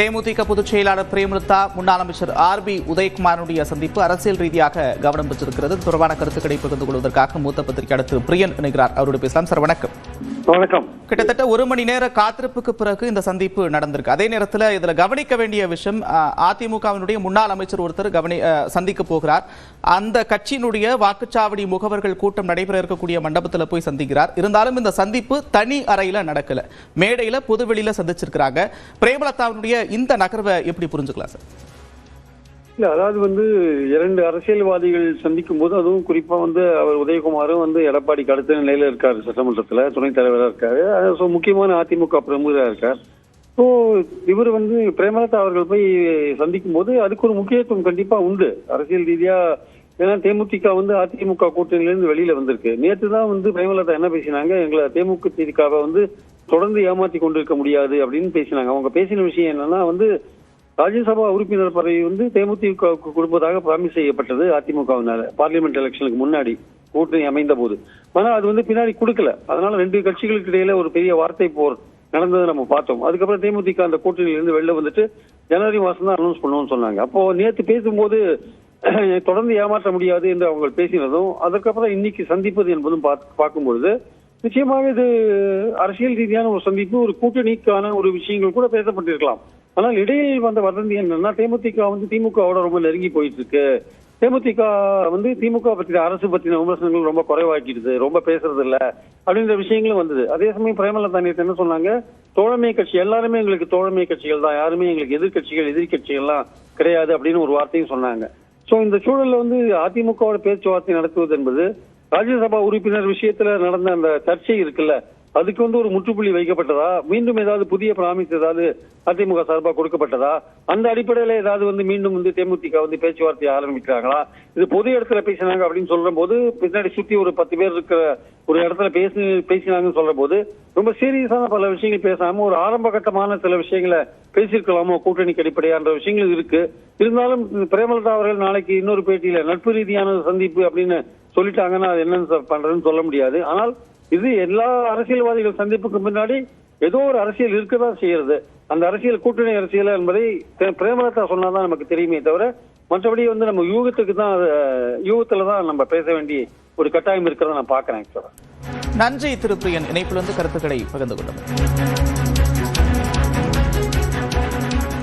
தேமுதிக பொதுச் செயலாளர் பிரேமலதா, முன்னாள் அமைச்சர் RB உதயகுமாரனுடைய சந்திப்பு அரசியல் ரீதியாக கவனம் பெற்றிருக்கிறது. தொடர்பான கருத்துக்களை பகிர்ந்து கொள்வதற்காக மூத்த பத்திரிகையாளர் திரு பிரியன் இணைகிறார். அவரோடு பேசலாம். சார் வணக்கம். வணக்கம். கிட்டத்தட்ட 1 மணி நேர காத்திருப்புக்கு பிறகு இந்த சந்திப்பு நடந்திருக்கு. அதே நேரத்தில் இதுல கவனிக்க வேண்டிய விஷயம், அதிமுகவினுடைய முன்னாள் அமைச்சர் ஒருத்தர் சந்திக்க போகிறார். அந்த கட்சியினுடைய வாக்குச்சாவடி முகவர்கள் கூட்டம் நடைபெற இருக்கக்கூடிய மண்டபத்தில் போய் சந்திக்கிறார். இருந்தாலும் இந்த சந்திப்பு தனி அறையில நடக்கல, மேடையில பொதுவெளியில சந்திச்சிருக்கிறாங்க. பிரேமலதாவுடைய இந்த நகர்வை எப்படி புரிஞ்சுக்கலாம் சார்? இல்ல, அதாவது இரண்டு அரசியல்வாதிகள் சந்திக்கும் போது, அதுவும் குறிப்பா அவர் உதயகுமாரும் எடப்பாடிக்கு அடுத்த நிலையில இருக்காரு, சட்டமன்றத்துல துணைத் தலைவராக இருக்காரு, முக்கியமான அதிமுக பிரமுகரா இருக்கார். ஸோ இவர் பிரேமலதா அவர்கள் போய் சந்திக்கும் போது அதுக்கு ஒரு முக்கியத்துவம் கண்டிப்பா உண்டு அரசியல் ரீதியா. ஏன்னா தேமுதிக அதிமுக கூட்டணியிலிருந்து வெளியில வந்திருக்கு. நேற்று தான் பிரேமலதா என்ன பேசினாங்க, எங்களை தேமுதிகவை தொடர்ந்து ஏமாற்றி கொண்டிருக்க முடியாது அப்படின்னு பேசினாங்க. அவங்க பேசின விஷயம் என்னன்னா, ராஜ்யசபா உறுப்பினர் பதவி தேமுதிக கொடுப்பதாக ப்ராமிஸ் செய்யப்பட்டது அதிமுகவினால பார்லிமெண்ட் எலெக்ஷனுக்கு முன்னாடி கூட்டணி அமைந்த போது. ஆனால் அது பின்னாடி கொடுக்கல. அதனால 2 கட்சிகளுக்கு இடையில ஒரு பெரிய வார்த்தை போர் நடந்ததை நம்ம பார்த்தோம். அதுக்கப்புறம் தேமுதிக அந்த கூட்டணியிலிருந்து வெளில ஜனவரி மாசம் தான் அனௌன்ஸ் பண்ணுவோம்னு சொன்னாங்க. அப்போ நேற்று பேசும்போது தொடர்ந்து ஏமாற்ற முடியாது என்று அவங்க பேசினதும், அதுக்கப்புறம் இன்னைக்கு சந்திப்பது என்பதும் பார்க்கும்பொழுது நிச்சயமாக இது அரசியல் ரீதியான ஒரு சந்திப்பு, ஒரு கூட்டணிக்கான ஒரு விஷயங்கள் கூட பேசப்பட்டிருக்கலாம். ஆனால் இடையில் வந்த வதந்தி என்னன்னா, தேமுதிக திமுகவோட ரொம்ப நெருங்கி போயிட்டு இருக்கு, தேமுதிக திமுக பற்றின அரசு பற்றின விமர்சனங்கள் ரொம்ப குறைவாக்கிடுது, ரொம்ப பேசுறது இல்ல அப்படின்ற விஷயங்களும் வந்தது. அதே சமயம் பிரேமலதா நேற்று என்ன சொன்னாங்க, தோழமை கட்சி எல்லாருமே எங்களுக்கு தோழமை கட்சிகள் தான், யாருமே எங்களுக்கு எதிர்கட்சிகள்லாம் கிடையாது அப்படின்னு ஒரு வார்த்தையும் சொன்னாங்க. சோ இந்த சூழல்ல அதிமுகவோட பேச்சுவார்த்தை நடத்துவது என்பது ராஜ்யசபா உறுப்பினர் விஷயத்துல நடந்த அந்த சர்ச்சை இருக்குல்ல, அதுக்கு ஒரு முற்றுப்புள்ளி வைக்கப்பட்டதா, மீண்டும் ஏதாவது புதிய பிராமிஸ் ஏதாவது அதிமுக சார்பாக கொடுக்கப்பட்டதா, அந்த அடிப்படையில ஏதாவது மீண்டும் தேமுதிக பேச்சுவார்த்தையை ஆரம்பிக்கிறாங்களா, இது பொது இடத்துல பேசினாங்க அப்படின்னு சொல்ற போது, பின்னாடி சுத்தி ஒரு 10 பேர் இருக்கிற ஒரு இடத்துல பேசினாங்கன்னு சொல்ற போது ரொம்ப சீரியஸான பல விஷயங்கள் பேசாம ஒரு ஆரம்ப கட்டமான சில விஷயங்களை பேசியிருக்கலாமோ கூட்டணிக்கு அடிப்படையான்ற விஷயங்கள் இருக்கு. இருந்தாலும் பிரேமலதா அவர்கள் நாளைக்கு இன்னொரு பேட்டியில நட்பு ரீதியான சந்திப்பு அப்படின்னு சொல்லிட்டாங்கன்னா அது என்னன்னு பண்றதுன்னு சொல்ல முடியாது. ஆனால் இது எல்லா அரசியல்வாதிகள் சந்திப்புக்கு முன்னாடி ஏதோ ஒரு அரசியல் இருக்கதான் செய்யறது. அந்த அரசியல் கூட்டணி அரசியல் என்பதை பிரேமலதா சொன்னாதான் நமக்கு தெரியுமே தவிர, மற்றபடி நம்ம யூகத்துலதான் நம்ம பேச வேண்டிய ஒரு கட்டாயம் இருக்கிறத நான் பாக்குறேன். நன்றி திரு பிரியன், இணைப்பிலிருந்து கருத்துக்களை பகிர்ந்து கொண்டோம்.